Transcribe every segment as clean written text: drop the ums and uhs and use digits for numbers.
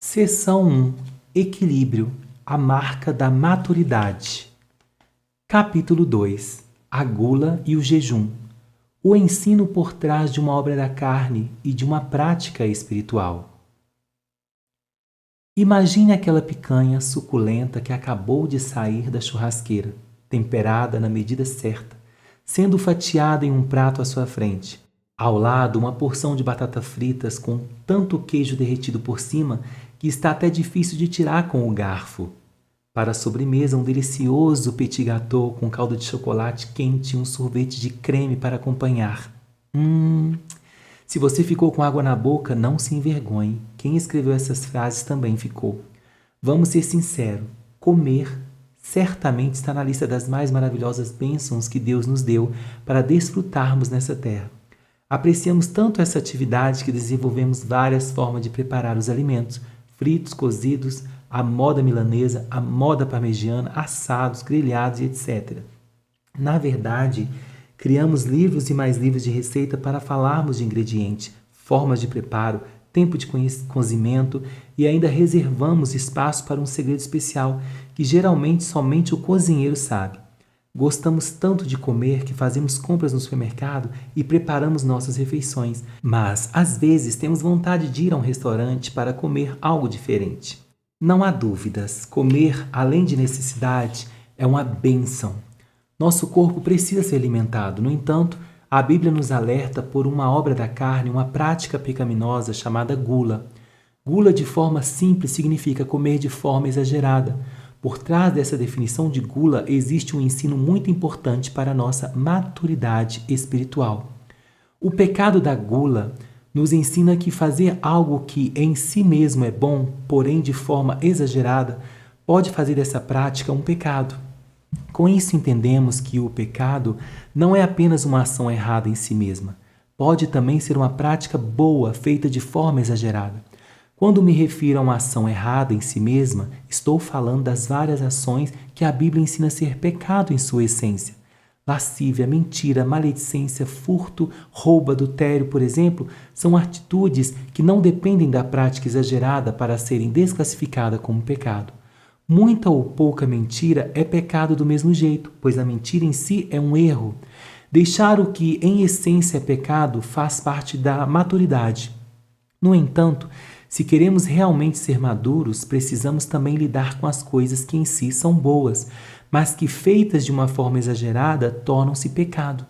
Seção 1. Equilíbrio, a marca da maturidade. Capítulo 2. A gula e o jejum. O ensino por trás de uma obra da carne e de uma prática espiritual. Imagine aquela picanha suculenta que acabou de sair da churrasqueira, temperada na medida certa, sendo fatiada em um prato à sua frente. Ao lado, uma porção de batatas fritas com tanto queijo derretido por cima que está até difícil de tirar com o garfo. Para a sobremesa, um delicioso petit gâteau com calda de chocolate quente e um sorvete de creme para acompanhar. Se você ficou com água na boca, não se envergonhe. Quem escreveu essas frases também ficou. Vamos ser sinceros. Comer certamente está na lista das mais maravilhosas bênçãos que Deus nos deu para desfrutarmos nessa terra. Apreciamos tanto essa atividade que desenvolvemos várias formas de preparar os alimentos, fritos, cozidos, a moda milanesa, a moda parmegiana, assados, grelhados e etc. Na verdade, criamos livros e mais livros de receita para falarmos de ingrediente, formas de preparo, tempo de cozimento e ainda reservamos espaço para um segredo especial que geralmente somente o cozinheiro sabe. Gostamos tanto de comer que fazemos compras no supermercado e preparamos nossas refeições, mas às vezes temos vontade de ir a um restaurante para comer algo diferente. Não há dúvidas, comer além de necessidade é uma bênção. Nosso corpo precisa ser alimentado, no entanto, a Bíblia nos alerta por uma obra da carne, uma prática pecaminosa chamada gula. Gula de forma simples significa comer de forma exagerada. Por trás dessa definição de gula existe um ensino muito importante para a nossa maturidade espiritual. O pecado da gula nos ensina que fazer algo que em si mesmo é bom, porém de forma exagerada, pode fazer dessa prática um pecado. Com isso entendemos que o pecado não é apenas uma ação errada em si mesma. Pode também ser uma prática boa feita de forma exagerada. Quando me refiro a uma ação errada em si mesma, estou falando das várias ações que a Bíblia ensina a ser pecado em sua essência. Lascívia, mentira, maledicência, furto, roubo, adultério, por exemplo, são atitudes que não dependem da prática exagerada para serem desclassificadas como pecado. Muita ou pouca mentira é pecado do mesmo jeito, pois a mentira em si é um erro. Deixar o que em essência é pecado faz parte da maturidade. No entanto, se queremos realmente ser maduros, precisamos também lidar com as coisas que em si são boas, mas que feitas de uma forma exagerada tornam-se pecado.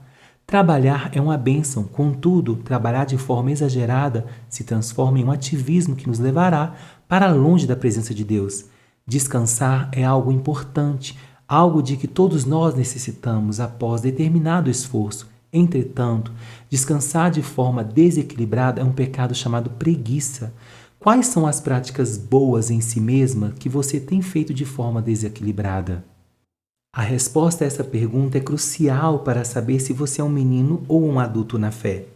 Trabalhar é uma bênção, contudo, trabalhar de forma exagerada se transforma em um ativismo que nos levará para longe da presença de Deus. Descansar é algo importante, algo de que todos nós necessitamos após determinado esforço. Entretanto, descansar de forma desequilibrada é um pecado chamado preguiça. Quais são as práticas boas em si mesma que você tem feito de forma desequilibrada? A resposta a essa pergunta é crucial para saber se você é um menino ou um adulto na fé.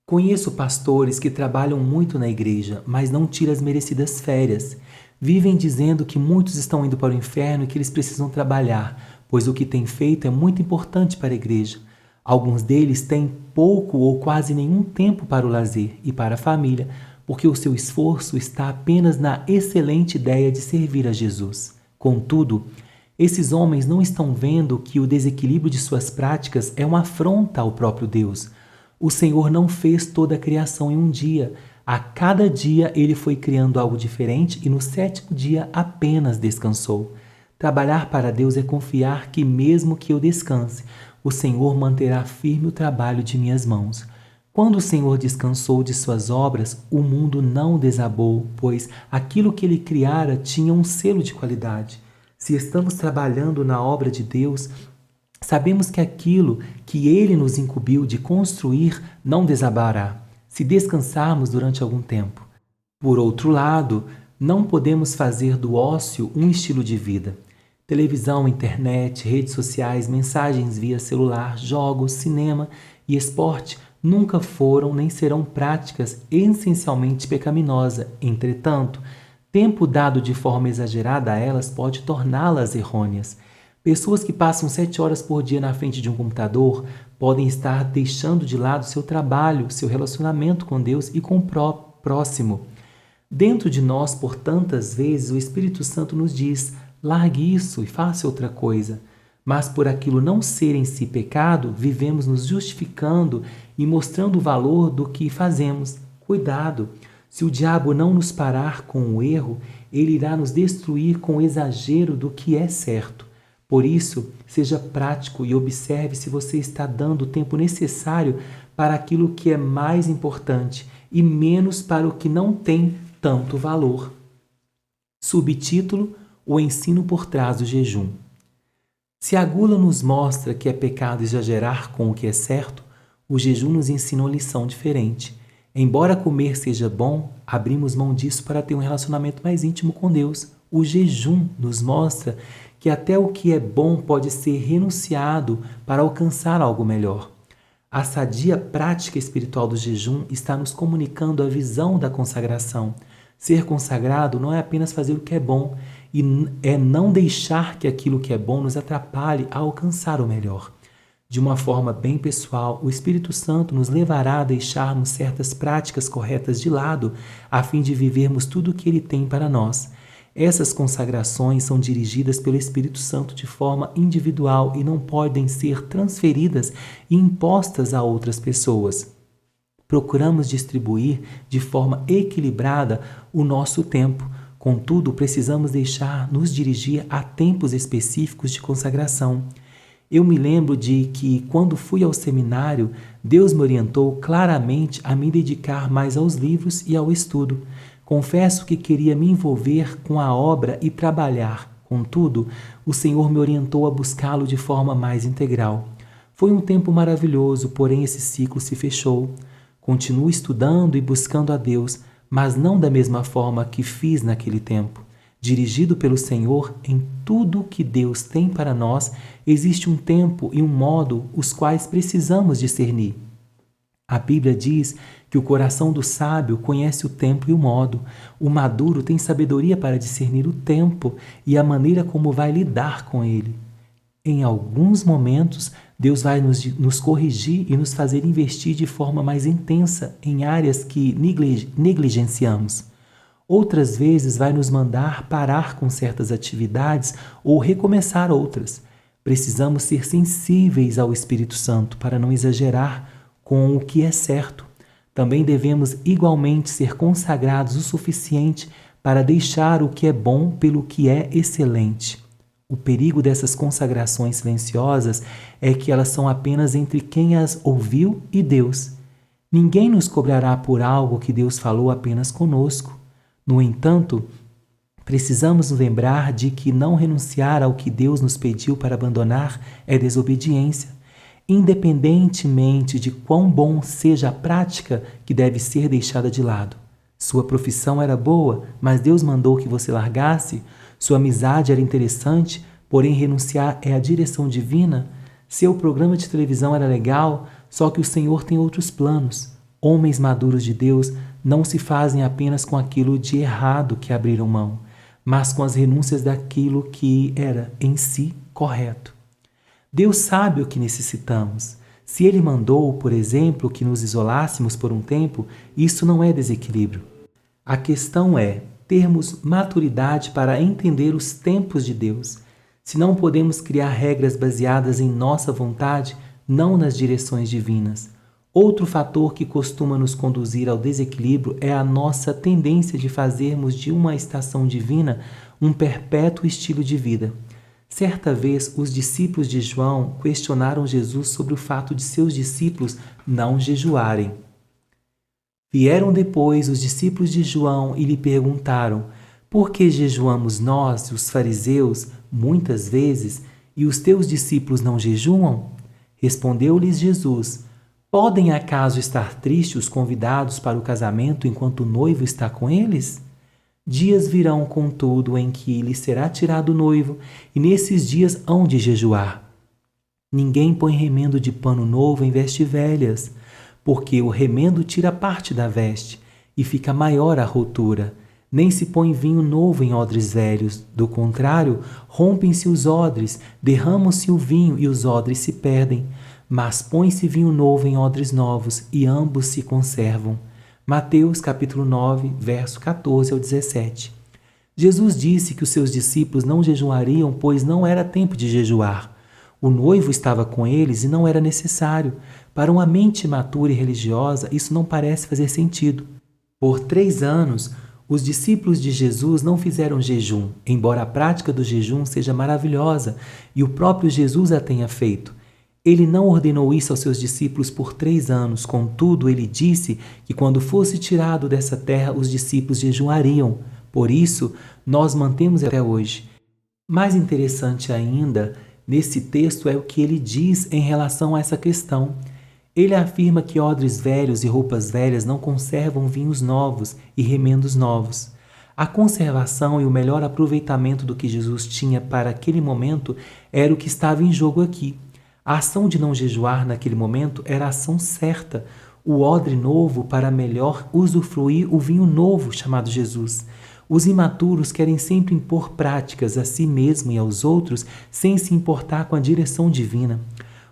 Conheço pastores que trabalham muito na igreja, mas não tiram as merecidas férias. Vivem dizendo que muitos estão indo para o inferno e que eles precisam trabalhar, pois o que têm feito é muito importante para a igreja. Alguns deles têm pouco ou quase nenhum tempo para o lazer e para a família, porque o seu esforço está apenas na excelente ideia de servir a Jesus. Contudo, esses homens não estão vendo que o desequilíbrio de suas práticas é uma afronta ao próprio Deus. O Senhor não fez toda a criação em um dia. A cada dia ele foi criando algo diferente e no sétimo dia apenas descansou. Trabalhar para Deus é confiar que mesmo que eu descanse, o Senhor manterá firme o trabalho de minhas mãos. Quando o Senhor descansou de suas obras, o mundo não desabou, pois aquilo que ele criara tinha um selo de qualidade. Se estamos trabalhando na obra de Deus, sabemos que aquilo que ele nos incumbiu de construir não desabará, se descansarmos durante algum tempo. Por outro lado, não podemos fazer do ócio um estilo de vida. Televisão, internet, redes sociais, mensagens via celular, jogos, cinema e esporte nunca foram nem serão práticas essencialmente pecaminosas. Entretanto, tempo dado de forma exagerada a elas pode torná-las errôneas. Pessoas que passam 7 horas por dia na frente de um computador podem estar deixando de lado seu trabalho, seu relacionamento com Deus e com o próximo. Dentro de nós, por tantas vezes, o Espírito Santo nos diz: largue isso e faça outra coisa. Mas por aquilo não ser em si pecado, vivemos nos justificando e mostrando o valor do que fazemos. Cuidado! Se o diabo não nos parar com o erro, ele irá nos destruir com o exagero do que é certo. Por isso, seja prático e observe se você está dando o tempo necessário para aquilo que é mais importante e menos para o que não tem tanto valor. Subtítulo: O ensino por trás do jejum. Se a gula nos mostra que é pecado exagerar com o que é certo, o jejum nos ensina uma lição diferente. Embora comer seja bom, abrimos mão disso para ter um relacionamento mais íntimo com Deus. O jejum nos mostra que até o que é bom pode ser renunciado para alcançar algo melhor. A sadia prática espiritual do jejum está nos comunicando a visão da consagração. Ser consagrado não é apenas fazer o que é bom, e é não deixar que aquilo que é bom nos atrapalhe a alcançar o melhor. De uma forma bem pessoal, o Espírito Santo nos levará a deixarmos certas práticas corretas de lado, a fim de vivermos tudo o que Ele tem para nós. Essas consagrações são dirigidas pelo Espírito Santo de forma individual e não podem ser transferidas e impostas a outras pessoas. Procuramos distribuir de forma equilibrada o nosso tempo. Contudo, precisamos deixar nos dirigir a tempos específicos de consagração. Eu me lembro de que, quando fui ao seminário, Deus me orientou claramente a me dedicar mais aos livros e ao estudo. Confesso que queria me envolver com a obra e trabalhar. Contudo, o Senhor me orientou a buscá-lo de forma mais integral. Foi um tempo maravilhoso, porém esse ciclo se fechou. Continuo estudando e buscando a Deus, mas não da mesma forma que fiz naquele tempo. Dirigido pelo Senhor, em tudo que Deus tem para nós, existe um tempo e um modo os quais precisamos discernir. A Bíblia diz que o coração do sábio conhece o tempo e o modo. O maduro tem sabedoria para discernir o tempo e a maneira como vai lidar com ele. Em alguns momentos, Deus vai nos corrigir e nos fazer investir de forma mais intensa em áreas que negligenciamos. Outras vezes vai nos mandar parar com certas atividades ou recomeçar outras. Precisamos ser sensíveis ao Espírito Santo para não exagerar com o que é certo. Também devemos igualmente ser consagrados o suficiente para deixar o que é bom pelo que é excelente. O perigo dessas consagrações silenciosas é que elas são apenas entre quem as ouviu e Deus. Ninguém nos cobrará por algo que Deus falou apenas conosco. No entanto, precisamos nos lembrar de que não renunciar ao que Deus nos pediu para abandonar é desobediência, independentemente de quão bom seja a prática que deve ser deixada de lado. Sua profissão era boa, mas Deus mandou que você largasse. Sua amizade era interessante, porém renunciar é a direção divina. Seu programa de televisão era legal, só que o Senhor tem outros planos. Homens maduros de Deus não se fazem apenas com aquilo de errado que abriram mão, mas com as renúncias daquilo que era em si correto. Deus sabe o que necessitamos. Se Ele mandou, por exemplo, que nos isolássemos por um tempo, isso não é desequilíbrio. A questão é termos maturidade para entender os tempos de Deus. Se não podemos criar regras baseadas em nossa vontade, não nas direções divinas. Outro fator que costuma nos conduzir ao desequilíbrio é a nossa tendência de fazermos de uma estação divina um perpétuo estilo de vida. Certa vez, os discípulos de João questionaram Jesus sobre o fato de seus discípulos não jejuarem. Vieram depois os discípulos de João e lhe perguntaram: por que jejuamos nós, os fariseus, muitas vezes, e os teus discípulos não jejuam? Respondeu-lhes Jesus: podem acaso estar tristes os convidados para o casamento enquanto o noivo está com eles? Dias virão, contudo, em que lhe será tirado o noivo, e nesses dias hão de jejuar. Ninguém põe remendo de pano novo em vestes velhas, porque o remendo tira parte da veste, e fica maior a rotura. Nem se põe vinho novo em odres velhos, do contrário, rompem-se os odres, derramam-se o vinho e os odres se perdem. Mas põe-se vinho novo em odres novos, e ambos se conservam. Mateus capítulo 9, verso 14 ao 17. Jesus disse que os seus discípulos não jejuariam, pois não era tempo de jejuar. O noivo estava com eles e não era necessário. Para uma mente matura e religiosa, isso não parece fazer sentido. Por 3 anos, os discípulos de Jesus não fizeram jejum, embora a prática do jejum seja maravilhosa e o próprio Jesus a tenha feito. Ele não ordenou isso aos seus discípulos por 3 anos, contudo, ele disse que quando fosse tirado dessa terra, os discípulos jejuariam. Por isso, nós mantemos até hoje. Mais interessante ainda, nesse texto é o que ele diz em relação a essa questão. Ele afirma que odres velhos e roupas velhas não conservam vinhos novos e remendos novos. A conservação e o melhor aproveitamento do que Jesus tinha para aquele momento era o que estava em jogo aqui. A ação de não jejuar naquele momento era a ação certa, o odre novo para melhor usufruir o vinho novo chamado Jesus. Os imaturos querem sempre impor práticas a si mesmo e aos outros sem se importar com a direção divina.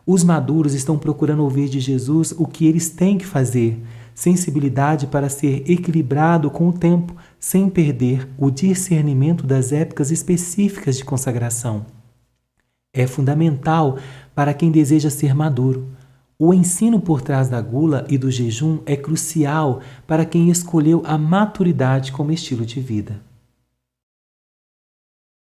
Os maduros estão procurando ouvir de Jesus o que eles têm que fazer, sensibilidade para ser equilibrado com o tempo, sem perder o discernimento das épocas específicas de consagração. É fundamental para quem deseja ser maduro. O ensino por trás da gula e do jejum é crucial para quem escolheu a maturidade como estilo de vida.